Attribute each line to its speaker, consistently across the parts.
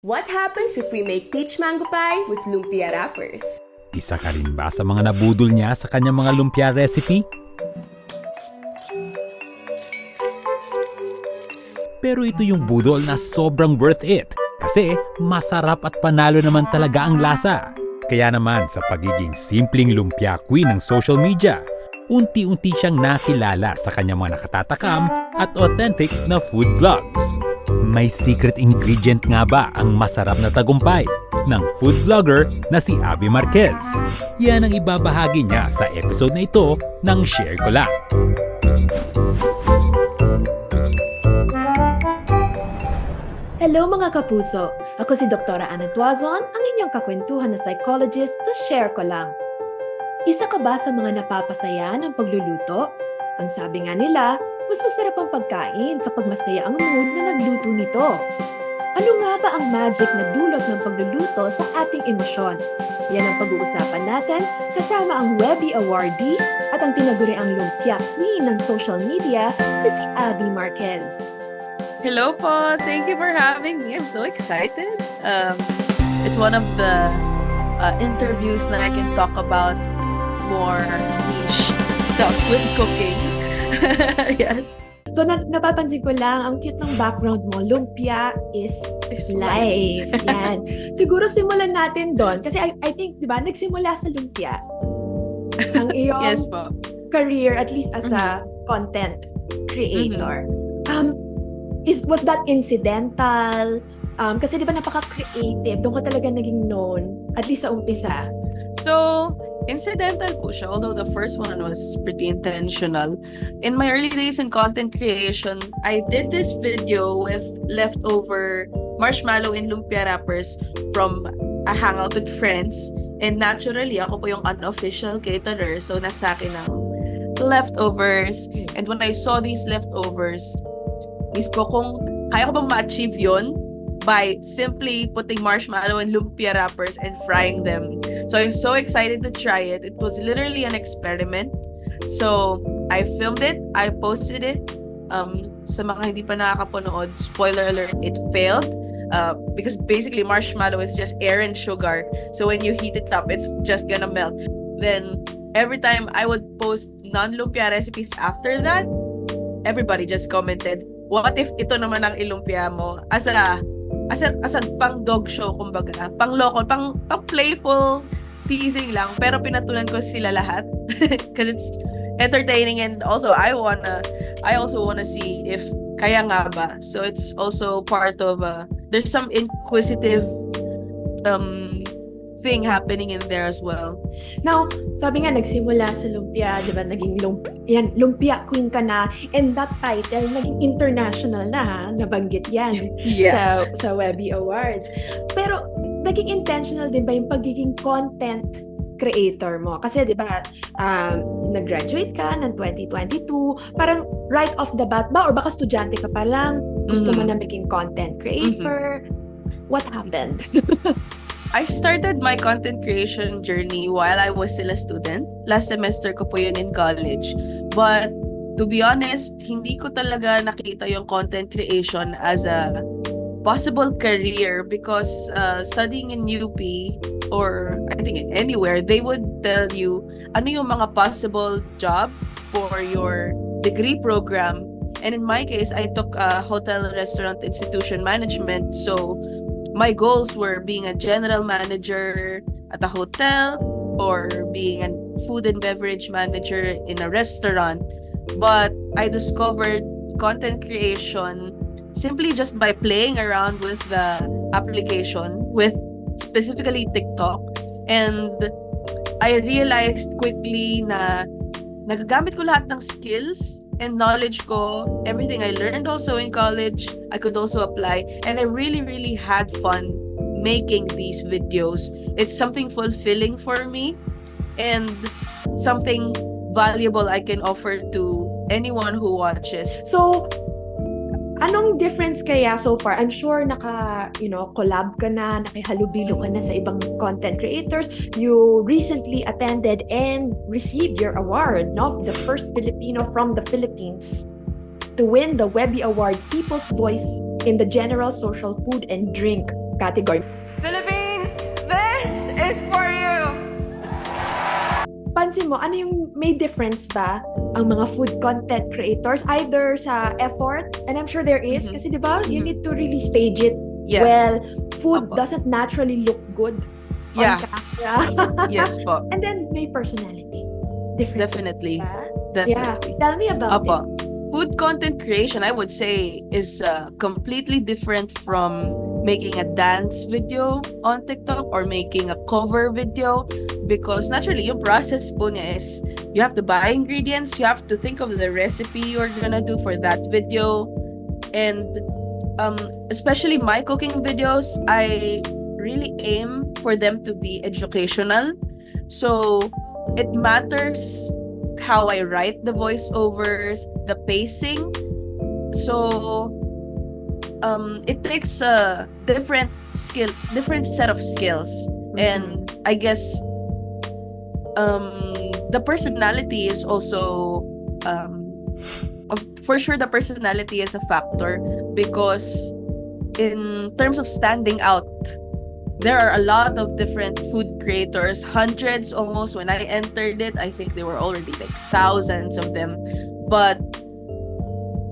Speaker 1: What happens if we make peach mango pie with lumpia wrappers?
Speaker 2: Isa ka rin ba sa mga nabudol niya sa kanyang mga lumpia recipe? Pero ito yung budol na sobrang worth it kasi masarap at panalo naman talaga ang lasa. Kaya naman sa pagiging simpleng lumpia queen ng social media, unti-unti siyang nakilala sa kanyang mga nakatatakam at authentic na food vlogs. May secret ingredient nga ba ang masarap na tagumpay ng food vlogger na si Abi Marquez? Yan ang ibabahagi niya sa episode na ito ng Share Ko Lang.
Speaker 3: Hello mga kapuso! Ako si Dr. Ana Tuazon, ang inyong kakwentuhan na psychologist sa Share Ko Lang. Isa ka ba sa mga napapasaya ng pagluluto? Ang sabi nga nila, mas masarap ang pagkain kapag masaya ang mood na nagluto nito. Ano nga ba ang magic na dulot ng pagluluto sa ating emosyon? Yan ang pag-uusapan natin kasama ang Webby Awardee at ang tinaguriang Lumpia Queen ng social media na si Abi Marquez.
Speaker 4: Hello po! Thank you for having me. I'm so excited. It's one of the interviews that I can talk about more niche stuff with cooking. Yes.
Speaker 3: So, napapansin ko lang, ang cute ng background mo, lumpia is life. Yan. Siguro simulan natin doon. Kasi I think, di ba, nagsimula sa lumpia. Ang iyong
Speaker 4: Yes po.
Speaker 3: career, at least as a content creator. Was that incidental? Kasi di ba napaka-creative, doon ka talaga naging known, at least sa umpisa.
Speaker 4: So, incidental po siya, although the first one was pretty intentional. In my early days in content creation, I did this video with leftover marshmallow and lumpia wrappers from a hangout with friends. And naturally, ako po yung unofficial caterer, so nasa akin ang leftovers. And when I saw these leftovers, miss ko kung kaya ko bang ma-achieve yun by simply putting marshmallow and lumpia wrappers and frying them. So I'm so excited to try it. It was literally an experiment. So I filmed it, I posted it. Sa mga hindi pa nakakapanood, spoiler alert, it failed. Because basically marshmallow is just air and sugar. So when you heat it up, it's just gonna melt. Then every time I would post non-lumpia recipes after that, everybody just commented, what if ito naman ang ilumpia mo? As a pang dog show, kumbaga. Pang local, pang playful teasing lang. Pero pinatulan ko sila lahat. Because it's entertaining and also I also wanna see if kaya nga ba. So it's also part of, there's some inquisitive thing happening in there as well.
Speaker 3: Now, sabi nga, nagsimula sa lumpia, di ba, naging lumpia queen ka na, and that title, naging international na, ha? Nabanggit yan
Speaker 4: Yes.
Speaker 3: sa Webby Awards. Pero, naging intentional din ba yung pagiging content creator mo? Kasi, di ba, nag-graduate ka ng 2022, parang right off the bat ba? Or baka estudyante ka pa lang, gusto mo na maging content creator? What happened?
Speaker 4: I started my content creation journey while I was still a student. Last semester ko po yun in college. But to be honest, hindi ko talaga nakita yung content creation as a possible career because studying in UP or I think anywhere, they would tell you ano yung mga possible job for your degree program. And in my case, I took hotel, restaurant, institution management. So my goals were being a general manager at a hotel or being a food and beverage manager in a restaurant. But I discovered content creation simply just by playing around with the application, with specifically TikTok. And I realized quickly na nagagamit ko lahat ng skills and knowledge ko, everything I learned also in college, I could also apply. And I really, really had fun making these videos. It's something fulfilling for me and something valuable I can offer to anyone who watches.
Speaker 3: So, anong difference kaya so far? I'm sure collab ka na, nakihalubilo ka na sa ibang content creators. You recently attended and received your award, no? The first Filipino from the Philippines to win the Webby Award People's Voice in the General Social Food and Drink category.
Speaker 1: Philippines, this is for you!
Speaker 3: Pansin mo, ano yung may difference ba ang mga food content creators either sa effort, and I'm sure there is, kasi di ba, you need to really stage it
Speaker 4: Yeah.
Speaker 3: well. Food
Speaker 4: Opo.
Speaker 3: doesn't naturally look good
Speaker 4: Yeah.
Speaker 3: on camera.
Speaker 4: Yes po.
Speaker 3: And then may personality. Difference.
Speaker 4: Definitely.
Speaker 3: Yeah.
Speaker 4: Definitely.
Speaker 3: Tell me about
Speaker 4: Apo.
Speaker 3: it.
Speaker 4: Food content creation, I would say, is completely different from making a dance video on TikTok or making a cover video, because naturally, yung process po niya is you have to buy ingredients, you have to think of the recipe you're gonna do for that video, and especially my cooking videos, I really aim for them to be educational. So it matters how I write the voiceovers, the pacing. So it takes a different set of skills. And I guess the personality is also for sure the personality is a factor, because in terms of standing out, there are a lot of different food creators, hundreds almost. When I entered it, I think there were already like thousands of them. But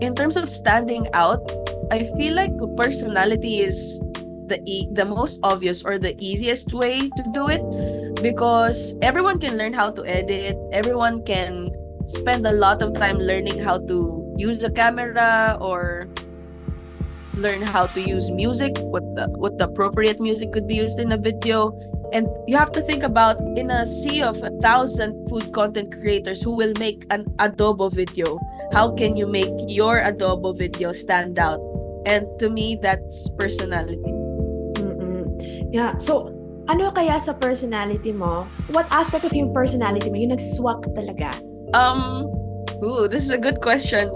Speaker 4: in terms of standing out, I feel like personality is the most obvious or the easiest way to do it, because everyone can learn how to edit, everyone can spend a lot of time learning how to use a camera or learn how to use music, what the appropriate music could be used in a video. And you have to think about, in a sea of 1,000 food content creators who will make an adobo video, how can you make your adobo video stand out? And to me, that's personality.
Speaker 3: Yeah. So, ano kaya sa personality mo? What aspect of yung personality mo yung nag-swak talaga?
Speaker 4: This is a good question.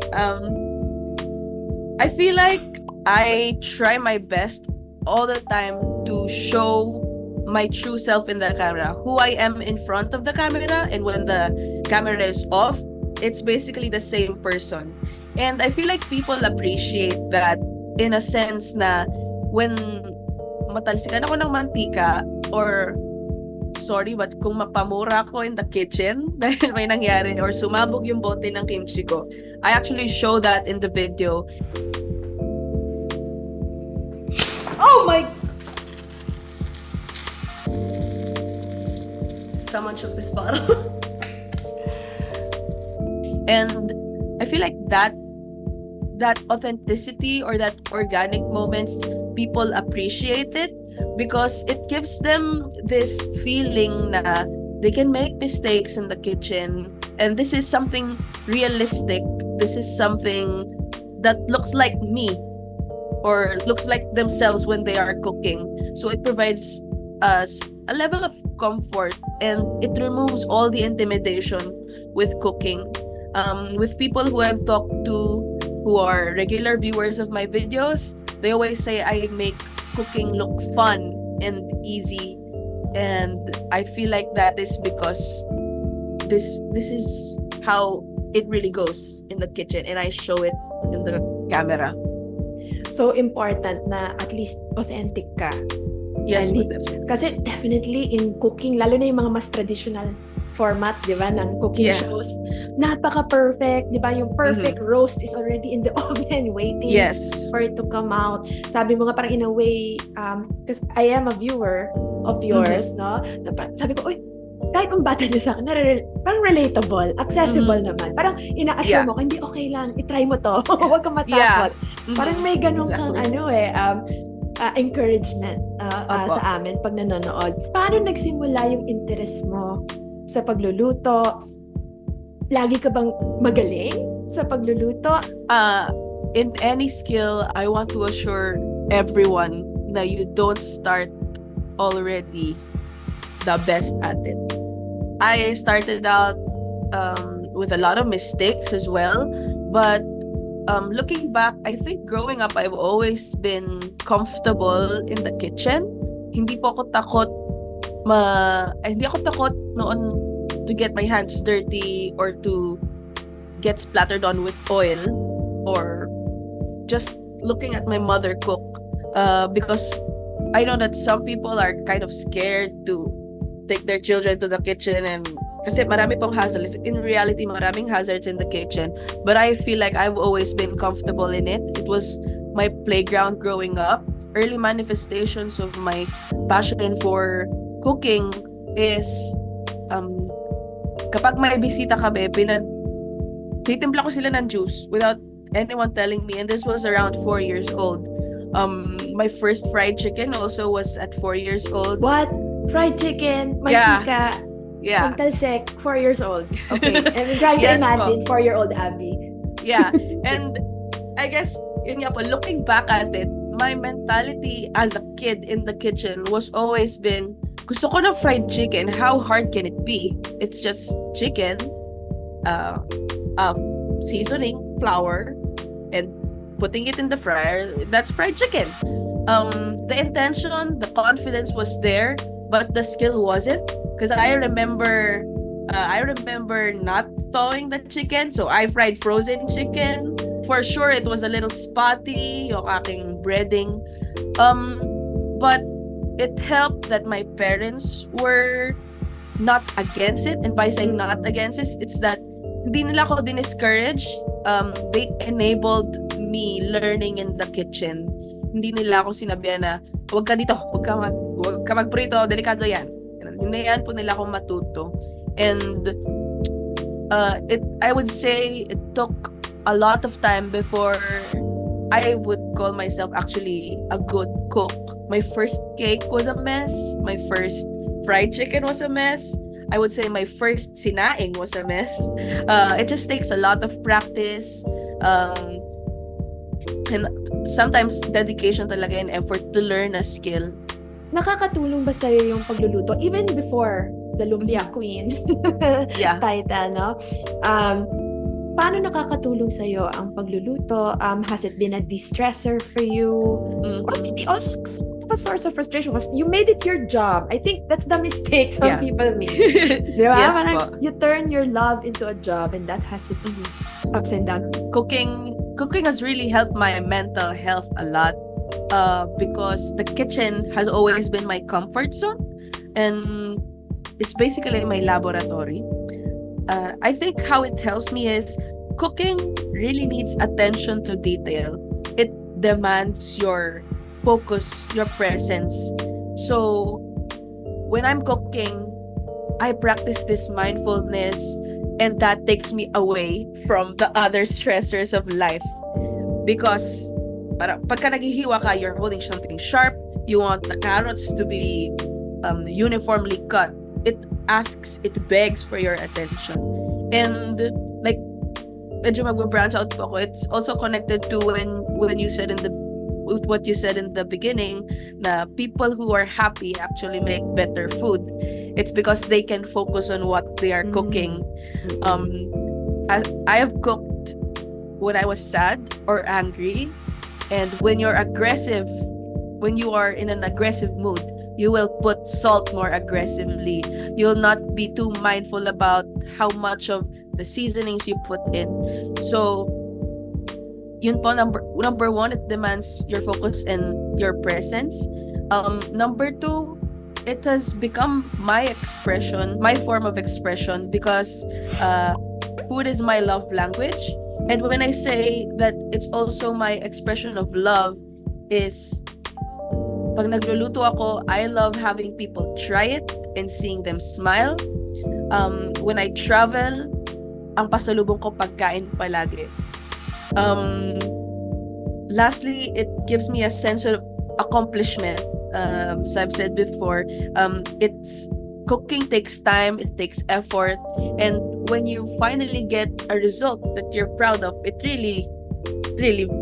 Speaker 4: I feel like I try my best all the time to show my true self in the camera, who I am in front of the camera, and when the camera is off, it's basically the same person. And I feel like people appreciate that, in a sense na when matalsikan ako ng mantika, or sorry, but kung mapamura ako in the kitchen dahil may nangyari or sumabog yung bote ng kimchi ko, I actually show that in the video.
Speaker 1: Oh my... Someone shook this bottle.
Speaker 4: And I feel like that authenticity or that organic moments, people appreciate it, because it gives them this feeling na they can make mistakes in the kitchen, and this is something realistic, this is something that looks like me or looks like themselves when they are cooking. So it provides us a level of comfort, and it removes all the intimidation with cooking. With people who I've talked to who are regular viewers of my videos, they always say I make cooking look fun and easy, and I feel like that is because this is how it really goes in the kitchen, and I show it in the camera.
Speaker 3: So important na at least authentic ka.
Speaker 4: Yes,
Speaker 3: And kasi definitely in cooking, lalo na yung mga mas traditional format, di ba, ng cooking shows, napaka-perfect, di ba, yung perfect roast is already in the oven waiting for it to come out. Sabi mo nga parang in a way, because I am a viewer of yours, no? Sabi ko, uy, kahit ang bata niya sa akin, parang relatable, accessible naman. Parang ina-assure mo, hindi, okay lang, itry mo to, huwag kang matakot. Parang may ganun kang encouragement sa amin pag nanonood. Paano nagsimula yung interest mo sa pagluluto? Lagi ka bang magaling sa pagluluto?
Speaker 4: In any skill, I want to assure everyone that you don't start already the best at it. I started out with a lot of mistakes as well, but looking back, I think growing up, I've always been comfortable in the kitchen. Hindi ako takot noon to get my hands dirty or to get splattered on with oil, or just looking at my mother cook, because I know that some people are kind of scared to take their children to the kitchen and kasi marami pong hazards. In reality, maraming hazards in the kitchen. But I feel like I've always been comfortable in it. It was my playground growing up. Early manifestations of my passion for cooking is kapag may bisita kami, titimpla ko sila ng juice without anyone telling me. And this was around 4 years old. My first fried chicken also was at 4 years old.
Speaker 3: What? Fried chicken, mantika,
Speaker 4: Yeah.
Speaker 3: talsek, 4 years old. Okay. I'm trying to
Speaker 4: Yes,
Speaker 3: imagine 4-year-old Abby.
Speaker 4: Yeah. And I guess, yun nga po, looking back at it, my mentality as a kid in the kitchen was always been, gusto ko ng fried chicken. How hard can it be? It's just chicken, seasoning, flour, and putting it in the fryer. That's fried chicken. The intention, the confidence was there, but the skill wasn't. Because I remember not thawing the chicken, so I fried frozen chicken. For sure, it was a little spotty, yung aking breading. But it helped that my parents were not against it. And by saying not against it, it's that hindi nila ako discourage. They enabled me learning in the kitchen. Hindi nila ako sinabihan na, huwag ka dito, huwag ka magprito, delikado yan. Hinayaan po nila akong matuto. And I would say it took a lot of time before I would call myself actually a good cook. My first cake was a mess. My first fried chicken was a mess. I would say my first sinaing was a mess. It just takes a lot of practice. And sometimes dedication talaga and effort to learn a skill.
Speaker 3: Nakakatulong ba sa'yo yung pagluluto? Even before the Lumpia Queen
Speaker 4: Yeah.
Speaker 3: title, no? Paano nakakatulong sa'yo ang pagluluto? Has it been a de-stressor for you? Or maybe also a source of frustration was you made it your job. I think that's the mistake some
Speaker 4: Yeah.
Speaker 3: people make. Di ba?
Speaker 4: Yes
Speaker 3: Parang
Speaker 4: po.
Speaker 3: you turn your love into a job and that has its ups and downs.
Speaker 4: Cooking has really helped my mental health a lot. Because the kitchen has always been my comfort zone and it's basically my laboratory. I think how it helps me is cooking really needs attention to detail. It demands your focus, your presence. So when I'm cooking, I practice this mindfulness and that takes me away from the other stressors of life. Because pagka naghihiwa ka, you're holding something sharp, you want the carrots to be uniformly cut. It begs for your attention. And like, medyo mag-branch out po ako. It's also connected to when you said with what you said in the beginning, na people who are happy actually make better food. It's because they can focus on what they are cooking. I have cooked when I was sad or angry. And when you're aggressive, when you are in an aggressive mood, you will put salt more aggressively. You'll not be too mindful about how much of the seasonings you put in. So, yun po, number one, it demands your focus and your presence. Number two, it has become my expression, my form of expression, because food is my love language. And when I say that it's also my expression of love is pag nagluluto ako, I love having people try it and seeing them smile. When I travel, ang pasalubong ko pagkain palagi. Lastly, it gives me a sense of accomplishment. As I've said before, cooking takes time, it takes effort, and when you finally get a result that you're proud of, it really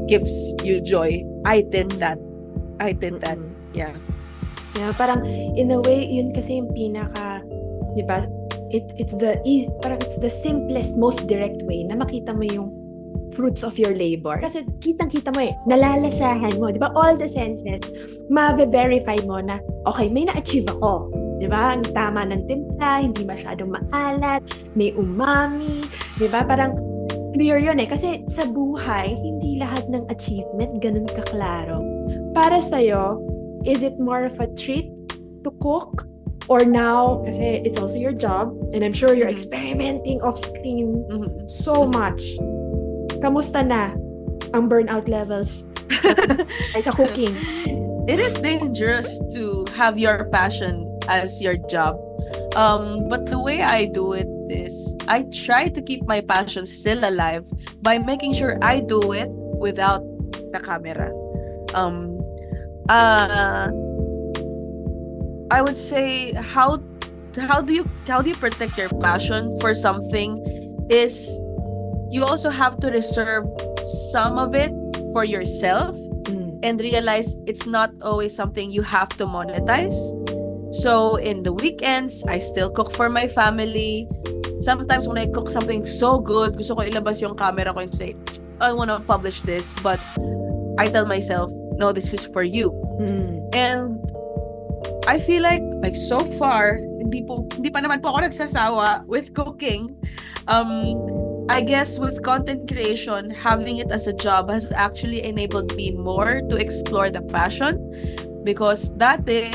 Speaker 4: gives you joy. I did that. Yeah.
Speaker 3: Yeah, parang in a way, yun kasi yung pinaka, di ba, it's the simplest, most direct way na makita mo yung fruits of your labor. Kasi kitang-kita mo nalalasahan mo, di ba? All the senses, mabe-verify mo na, okay, may na-achieve ako. Di ba? Ang tama ng timpla, hindi masyadong maalat, may umami, di ba? Parang clear yun kasi sa buhay, hindi lahat ng achievement ganun kaklaro. Para sa'yo, Is it more of a treat to cook? Or now, kasi it's also your job, and I'm sure you're experimenting off-screen so much. Kamusta na ang burnout levels sa cooking?
Speaker 4: It is dangerous to have your passion as your job. But the way I do it is I try to keep my passion still alive by making sure I do it without the camera. I would say how do you protect your passion for something is you also have to reserve some of it for yourself and realize it's not always something you have to monetize. So in the weekends, I still cook for my family. Sometimes when I cook something so good, gusto ko ilabas yung camera ko and say, I want to publish this, but I tell myself, no, this is for you. And I feel like so far, hindi pa naman po ako nagsasawa with cooking. I guess with content creation, having it as a job has actually enabled me more to explore the passion. Because dati,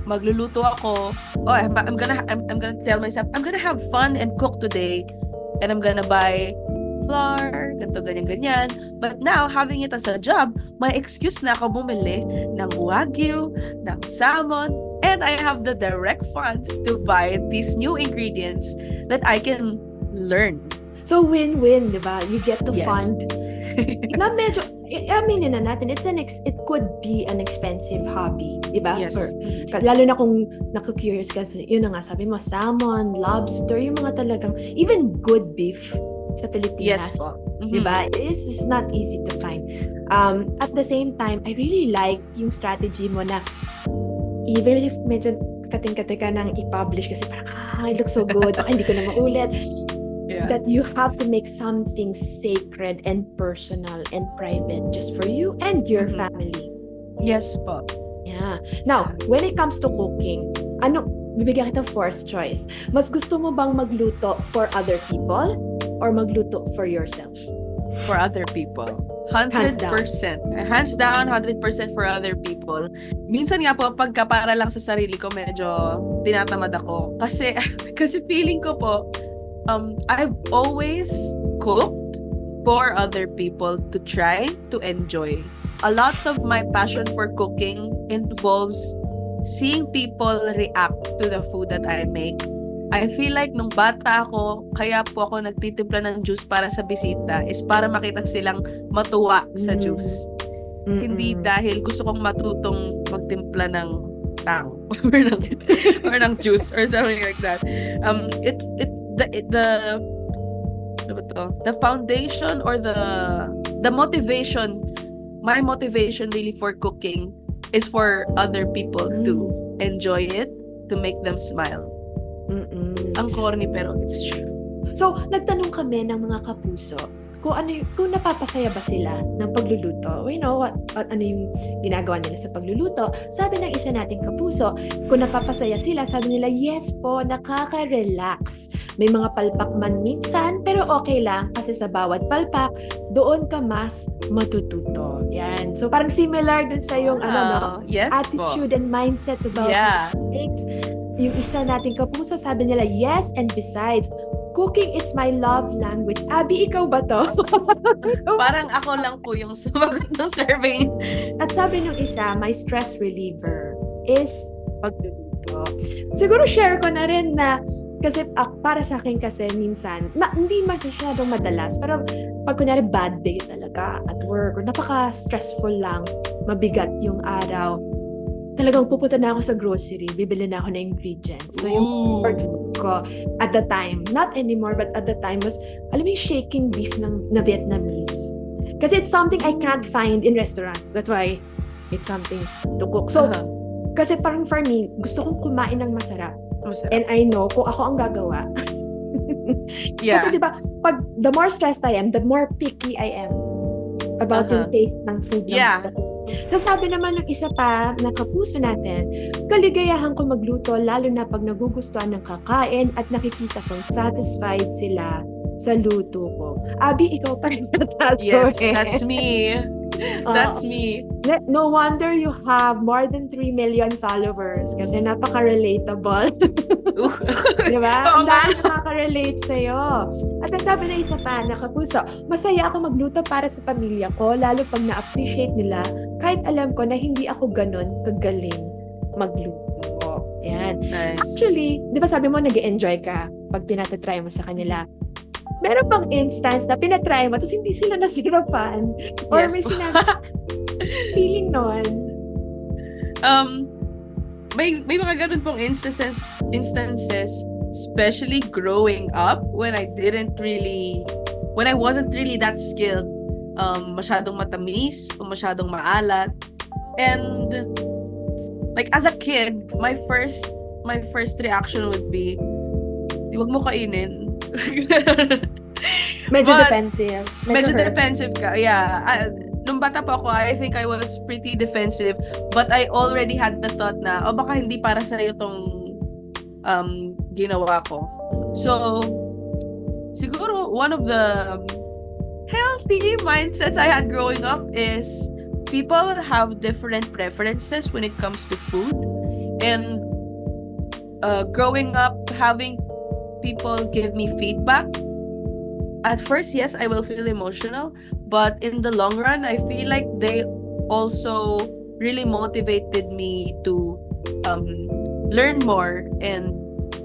Speaker 4: magluluto ako, I'm gonna tell myself, I'm gonna have fun and cook today. And I'm gonna buy flour, ganyan. But now, having it as a job, may excuse na ako bumili ng wagyu, ng salmon, and I have the direct funds to buy these new ingredients that I can learn.
Speaker 3: So win-win, di ba? You get to
Speaker 4: Yes.
Speaker 3: fund. Na medyo, aminin na natin, it could be an expensive hobby, di ba?
Speaker 4: Yes.
Speaker 3: Lalo na kung naku-curious kasi, yun na nga, sabi mo, salmon, lobster, yung mga talagang, even good beef sa Pilipinas.
Speaker 4: Yes po.
Speaker 3: Di ba? It's not easy to find. At the same time, I really like yung strategy mo na even if medyo kating-kate ka nang i-publish kasi parang, it looks so good, baka hindi ko na maulit.
Speaker 4: Yeah.
Speaker 3: That you have to make something sacred and personal and private just for you and your family.
Speaker 4: Yes po.
Speaker 3: Yeah. Now, when it comes to cooking, bibigyan kita first choice. Mas gusto mo bang magluto for other people or magluto for yourself?
Speaker 4: For other people. 100%. Hands down, 100% for other people. Minsan nga po, pagka para lang sa sarili ko, medyo tinatamad ako. Kasi feeling ko po, I've always cooked for other people to try to enjoy. A lot of my passion for cooking involves seeing people react to the food that I make. I feel like nung bata ako, kaya po ako nagtitimpla ng juice para sa bisita is para makita silang matuwa sa juice. Hindi dahil gusto kong matutong magtimpla ng tang or ng juice or something like that. The foundation or the motivation, my motivation really for cooking is for other people to enjoy it, to make them smile. Ang corny pero it's true.
Speaker 3: So, nagtanong kami ng mga kapuso kung napapasaya ba sila ng pagluluto. We know ano yung ginagawa nila sa pagluluto. Sabi ng isa nating kapuso, kung napapasaya sila, sabi nila, yes po, nakaka-relax. May mga palpak man minsan, pero okay lang kasi sa bawat palpak, doon ka mas matututo. Yan. So, parang similar dun sa yung
Speaker 4: Yes
Speaker 3: attitude and mindset about mistakes. Yung isa nating kapuso, sabi nila, yes, and besides, cooking is my love language. Abi, ikaw ba to?
Speaker 4: Parang ako lang po yung sumagot ng survey.
Speaker 3: At sabi ng isa, my stress reliever is pagluluto. Siguro share ko na rin na, kasi para sa akin kasi minsan, hindi masyadong madalas, pero pag kunyari bad day talaga at work, or napaka-stressful lang, mabigat yung araw, talagang pupunta na ako sa grocery, bibili na ako ng ingredients. So yung comfort food ko at the time, not anymore, but at the time was, alam mo yung shaking beef na Vietnamese. Kasi it's something I can't find in restaurants. That's why it's something to cook. So, kasi parang for me, gusto kong kumain ng masarap. And I know kung ako ang gagawa. Kasi diba, the more stressed I am, the more picky I am about yung taste ng food na gusto ko. So sabi naman ng isa pa na kapuso natin, kaligayahan ko magluto lalo na pag nagugustuhan ng kakain at nakikita kong satisfied sila sa luto ko. Abi, ikaw pa rin natato.
Speaker 4: Yes, that's me. That's me.
Speaker 3: No wonder you have more than 3 million followers kasi napaka-relatable. Di ba?
Speaker 4: Oo
Speaker 3: Ang
Speaker 4: nga.
Speaker 3: dami nakaka-relate sa'yo. At ang sabi na isa pa, nakapuso, masaya ako magluto para sa pamilya ko, lalo pag na-appreciate nila, kahit alam ko na hindi ako ganun kagaling magluto. Yan.
Speaker 4: Nice.
Speaker 3: Actually, di ba sabi mo nag-enjoy ka pag pinatry mo sa kanila? Meron bang instance na pinatry mo tapos hindi sila nasirapan? Or
Speaker 4: Yes
Speaker 3: may
Speaker 4: po.
Speaker 3: sinabi, feeling nun?
Speaker 4: May mga ganun pong instances, especially growing up when I wasn't really that skilled. Masyadong matamis o masyadong maalat. And like as a kid, my first reaction would be, wag mo kainin.
Speaker 3: Medyo
Speaker 4: But,
Speaker 3: defensive.
Speaker 4: Medyo
Speaker 3: hurt.
Speaker 4: defensive ka. Yeah. Nung bata pa ako, I think I was pretty defensive. But I already had the thought na, baka hindi para sa'yo tong ginawa ko. So, siguro, one of the healthy mindsets I had growing up is people have different preferences when it comes to food. And growing up, having people give me feedback, at first, yes, I will feel emotional, but in the long run, I feel like they also really motivated me to learn more and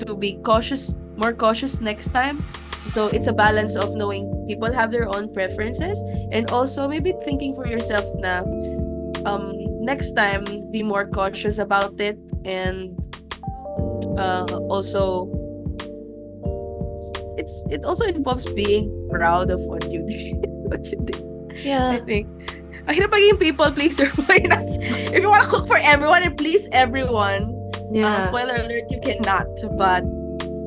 Speaker 4: to be more cautious next time. So it's a balance of knowing people have their own preferences and also maybe thinking for yourself na next time be more cautious about it, and also it also involves being proud of what you did.
Speaker 3: Yeah.
Speaker 4: I think. Ang hirap maging people pleaser. If you want to cook for everyone and please everyone,
Speaker 3: Yeah.
Speaker 4: spoiler alert, you cannot. But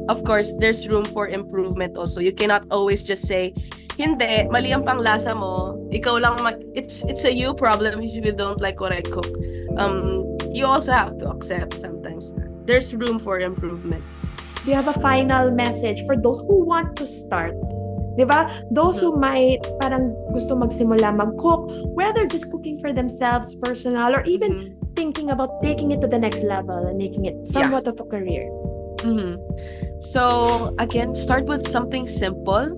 Speaker 4: of course, there's room for improvement also. You cannot always just say, hindi, mali ang panglasa mo. Ikaw lang, it's a you problem if you don't like what I cook. You also have to accept sometimes that there's room for improvement.
Speaker 3: Do you have a final message for those who want to start? Diba? Those who might parang gusto magsimula mag-cook, whether just cooking for themselves, personal, or even thinking about taking it to the next level and making it somewhat of a career.
Speaker 4: So, again, start with something simple.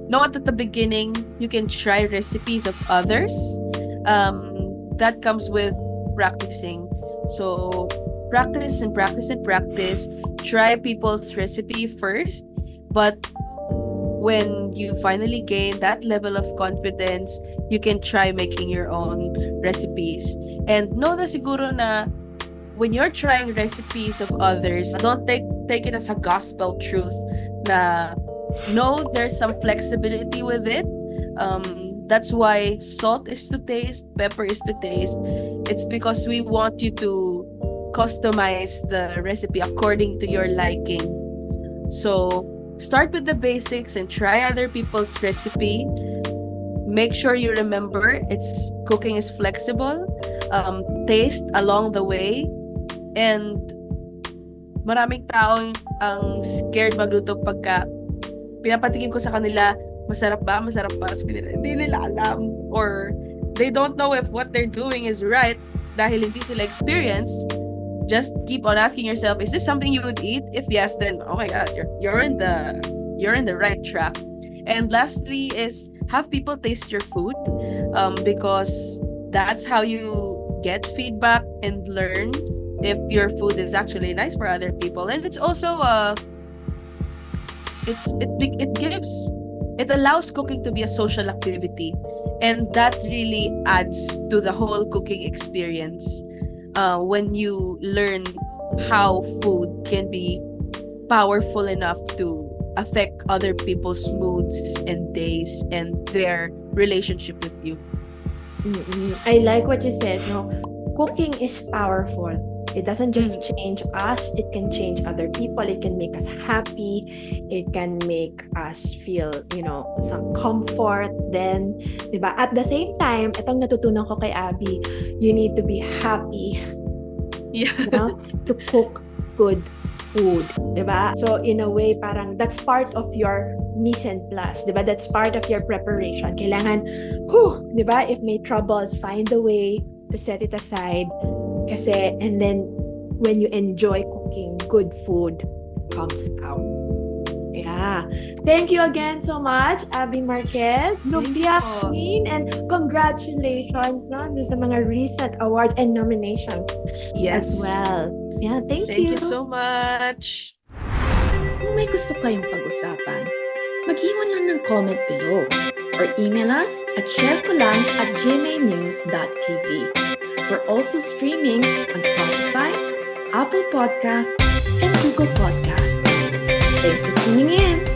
Speaker 4: Know that at the beginning, you can try recipes of others. That comes with practicing. So, practice and practice and practice. Try people's recipe first, but when you finally gain that level of confidence, you can try making your own recipes. And know na siguro na when you're trying recipes of others, don't take it as a gospel truth na no, there's some flexibility with it. That's why salt is to taste, pepper is to taste. It's because we want you to customize the recipe according to your liking. So, start with the basics and try other people's recipe. Make sure you remember cooking is flexible. Taste along the way. And maraming taong ang scared magluto pagka pinapatikim ko sa kanila, masarap ba? Hindi nila alam. Or they don't know if what they're doing is right dahil hindi sila experienced. Just keep on asking yourself, is this something you would eat? If yes, then oh my god, you're in the right track. And lastly is have people taste your food, because that's how you get feedback and learn if your food is actually nice for other people. And it's also it allows cooking to be a social activity, and that really adds to the whole cooking experience. When you learn how food can be powerful enough to affect other people's moods and days and their relationship with you.
Speaker 3: I like what you said. No, cooking is powerful. It doesn't just change us, it can change other people. It can make us happy. It can make us feel, some comfort. Then, diba? At the same time, itong natutunan ko kay Abby, you need to be happy.
Speaker 4: Yeah.
Speaker 3: To cook good food. Diba? So, in a way, parang that's part of your mise en place, 'di ba? That's part of your preparation. Kailangan, 'di ba? If may troubles, find a way to set it aside. Kasi, and then, when you enjoy cooking, good food comes out. Yeah. Thank you again so much, Abi Marquez, Lumpia
Speaker 4: you.
Speaker 3: Queen, and congratulations no, sa mga recent awards and nominations
Speaker 4: Yes.
Speaker 3: as well. Yeah, thank
Speaker 4: Thank you so much.
Speaker 3: Kung may gusto kayong pag-usapan, mag-iwan lang ng comment below or email us at sharekolang@gmanews.tv. We're also streaming on Spotify, Apple Podcasts, and Google Podcasts. Thanks for tuning in.